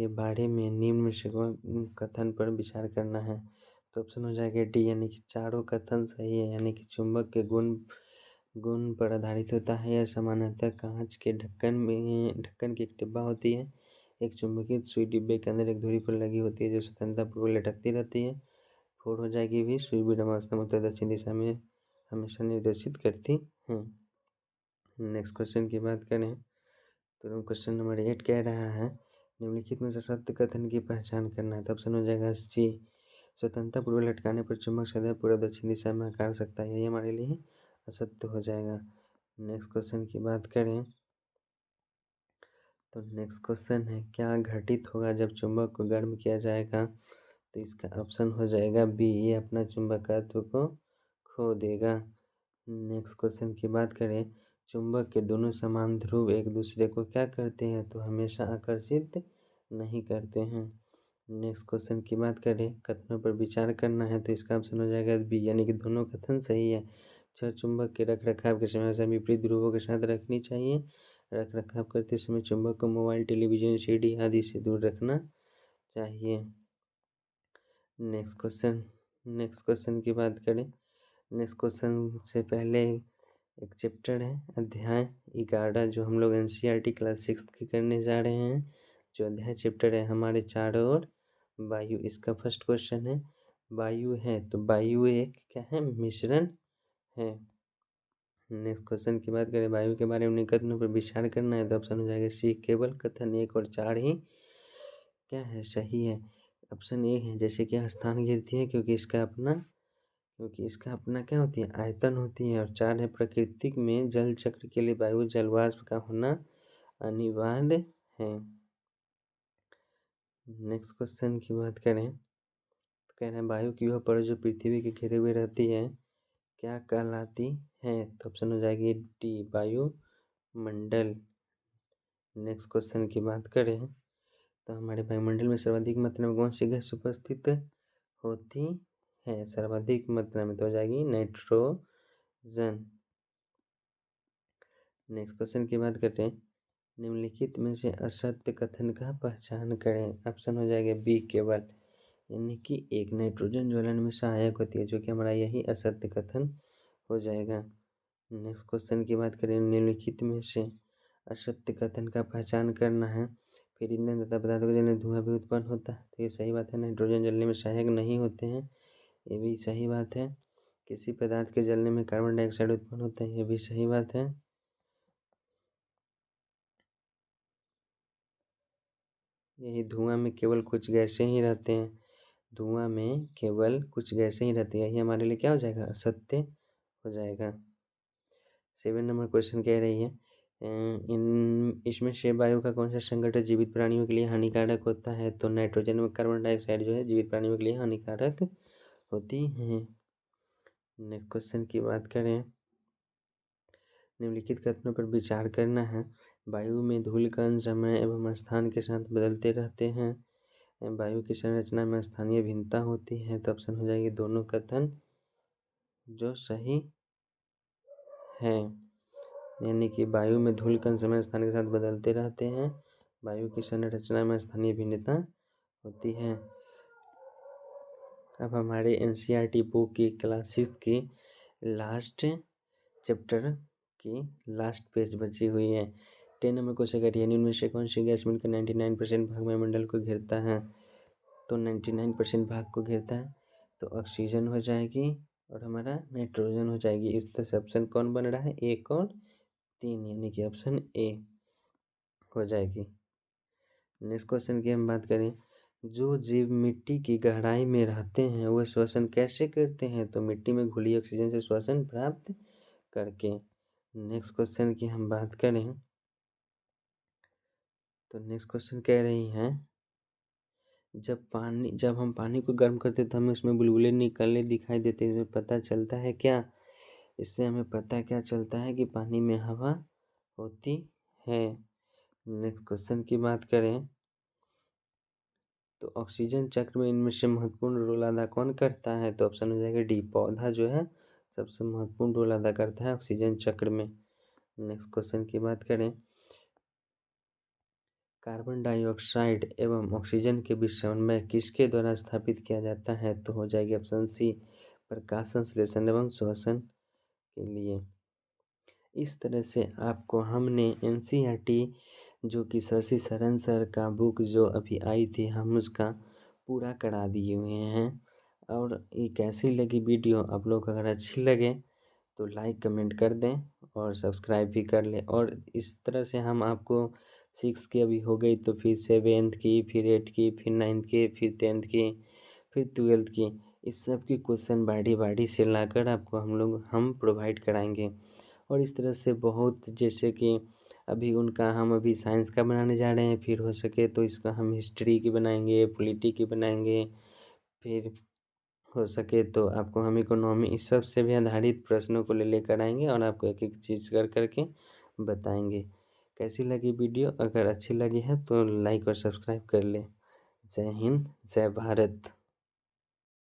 बारे में निम्न में से कौन कथन पर विचार करना है। तो ऑप्शन हो जाएगा डी, यानी कि चारों कथन सही है। यानी कि चुंबक के गुण पर आधारित होता है। यह सामान्यतः कांच के ढक्कन की एक डिब्बा होती है। एक चुंबकीय सुई डिब्बे के अंदर एक धुरी पर लगी होती है जो स्वतंत्रतापूर्वक लटकती रहती है। 4 हो जाएगी भी, सुई विराम अवस्था में उत्तर दक्षिण दिशा में हमेशा निर्देशित करती है। नेक्स्ट क्वेश्चन की बात करें तो क्वेश्चन नंबर 8 कह रहा है, निम्नलिखित में से सत्य कथन की पहचान करना है। तो ऑप्शन हो जाएगा सी, स्वतंत्रतापूर्वक लटकाने पर चुंबक सदैव पूर्व दक्षिण दिशा में आकार सकता है, यही हमारे लिए असत्य हो जाएगा। नेक्स्ट क्वेश्चन की बात करें तो नेक्स्ट क्वेश्चन है, क्या घटित होगा जब चुंबक को गर्म किया जाएगा। तो इसका ऑप्शन हो जाएगा बी, ये अपना चुंबकत्व को खो देगा। नेक्स्ट क्वेश्चन की बात करें, चुंबक के दोनों समान ध्रुव एक दूसरे को क्या करते हैं। तो हमेशा आकर्षित नहीं करते हैं। नेक्स्ट क्वेश्चन की बात करें, कथनों पर विचार करना है। तो इसका ऑप्शन हो जाएगा बी, यानी कि दोनों कथन सही है। छड़ चुंबक के रख रखाव के समय हमेशा विपरीत ध्रुवों के साथ रखनी चाहिए। रख रखाव करते समय चुंबक को मोबाइल, टेलीविजन, सीडी आदि से दूर रखना चाहिए। नेक्स्ट क्वेश्चन की बात करें, नेक्स्ट क्वेश्चन से पहले एक चैप्टर है अध्याय 11 जो हम लोग NCERT क्लास 6 की करने जा रहे हैं, जो अध्याय चैप्टर है हमारे चारों ओर वायु, इसका फर्स्ट क्वेश्चन है वायु है तो वायु एक क्या है, मिश्रण है। नेक्स्ट क्वेश्चन की बात करें, वायु के बारे में निकटनों पर विचार करना है तो ऑप्शन हो जाएगा सी, केवल कथन 1 और 4 ही क्या है, सही है। ऑप्शन ए है, जैसे कि स्थान गिरती है क्योंकि इसका अपना क्या होती है, आयतन होती है। और 4 है, प्राकृतिक में जल चक्र के लिए वायु जलवाष्प का होना अनिवार्य है। नेक्स्ट क्वेश्चन की बात करें तो कह रहे हैं वायु की वह परत जो पृथ्वी के घेरे हुए रहती है क्या कहलाती है, तो ऑप्शन हो जाएगी डी, वायुमंडल। नेक्स्ट क्वेश्चन की बात करें तो हमारे वायुमंडल में सर्वाधिक मात्रा में कौन सी गैस उपस्थित होती है, सर्वाधिक मात्रा में तो हो जाएगी नाइट्रोजन। नेक्स्ट क्वेश्चन की बात करते हैं, निम्नलिखित में से असत्य कथन का पहचान करें। ऑप्शन हो जाएगा बी, केवल, यानी कि एक नाइट्रोजन ज्वलन में सहायक होती है, जो कि हमारा यही असत्य कथन हो जाएगा। नेक्स्ट क्वेश्चन की बात करें, निम्नलिखित में से असत्य कथन का पहचान करना है। फिर ईंधन तथा पदार्थों को जलने धुआं भी उत्पन्न होता है, तो ये सही बात है, नाइट्रोजन जलने में सहायक नहीं होते हैं, ये भी सही बात है। किसी पदार्थ के जलने में कार्बन डाइऑक्साइड उत्पन्न होता है, ये भी सही बात है। यही धुआं में केवल कुछ गैसें ही रहते हैं, धुआं में केवल कुछ गैसें ही रहती है, यही हमारे लिए क्या हो जाएगा, असत्य हो जाएगा। 7 नंबर क्वेश्चन कह रही है इसमें से वायु का कौन सा संघटक जीवित प्राणियों के लिए हानिकारक होता है, तो नाइट्रोजन और कार्बन डाइऑक्साइड जो है जीवित प्राणियों के लिए हानिकारक होती हैं। नेक्स्ट क्वेश्चन की बात करें, निम्नलिखित कथनों पर विचार करना है। वायु में धूल कण समय एवं स्थान के साथ बदलते रहते हैं, वायु की संरचना में स्थानीय भिन्नता होती है, तो ऑप्शन हो जाएगी दोनों कथन जो सही है, यानी कि वायु में धूल कण समय स्थान के साथ बदलते रहते हैं, वायु की संरचना में स्थानीय भिन्नता होती है। अब हमारे एनसीईआरटी बुक की क्लास 6 की लास्ट चैप्टर की लास्ट पेज बची हुई है। 10 नंबर क्वेश्चन करिए, इनमें से कौन सी गैस मिलकर 99% भाग वायुमंडल को घेरता है, तो 99% भाग को घेरता है तो ऑक्सीजन हो जाएगी और हमारा नाइट्रोजन हो जाएगी। इस तरह से ऑप्शन कौन बन रहा है, 1 और 3, यानी कि ऑप्शन ए हो जाएगी। नेक्स्ट क्वेश्चन की हम बात करें, जो जीव मिट्टी की गहराई में रहते हैं वह श्वसन कैसे करते हैं, तो मिट्टी में घुली ऑक्सीजन से श्वसन प्राप्त करके। नेक्स्ट क्वेश्चन की हम बात करें तो नेक्स्ट क्वेश्चन कह रही हैं, जब हम पानी को गर्म करते तो हमें उसमें बुलबुले निकलने दिखाई देते हैं, इसमें पता चलता है क्या, इससे हमें पता क्या चलता है कि पानी में हवा होती है। नेक्स्ट क्वेश्चन की बात करें तो ऑक्सीजन चक्र में इनमें से महत्वपूर्ण रोल अदा कौन करता है, तो ऑप्शन हो जाएगा डी, पौधा जो है सबसे महत्वपूर्ण रोल अदा करता है ऑक्सीजन चक्र में। नेक्स्ट क्वेश्चन की बात करें, कार्बन डाइऑक्साइड एवं ऑक्सीजन के बीच समन्वय किसके द्वारा स्थापित किया जाता है, तो हो जाएगी ऑप्शन सी, प्रकाश संश्लेषण एवं श्वसन के लिए। इस तरह से आपको हमने एनसीईआरटी जो कि शशि शरण सर का बुक जो अभी आई थी, हम उसका पूरा करा दिए हुए हैं। और ये कैसी लगी वीडियो, आप लोग अगर अच्छी लगे तो लाइक कमेंट कर दें और सब्सक्राइब भी कर लें। और इस तरह से हम आपको 6 की अभी हो गई तो फिर 7th की, फिर 8 की, फिर 9th की, फिर 10th की, फिर 12th की, इस सब की क्वेश्चन बारी से लाकर आपको हम प्रोवाइड कराएंगे। और इस तरह से बहुत, जैसे कि हम अभी साइंस का बनाने जा रहे हैं, फिर हो सके तो इसका हम हिस्ट्री की बनाएंगे, पॉलिटी की बनाएंगे, फिर हो सके तो आपको हम इकोनॉमी, इस सब से भी आधारित प्रश्नों को लेकर आएंगे और आपको एक एक चीज़ कर करके बताएंगे। कैसी लगी वीडियो, अगर अच्छी लगी है तो लाइक और सब्सक्राइब कर ले। जय हिंद, जय भारत।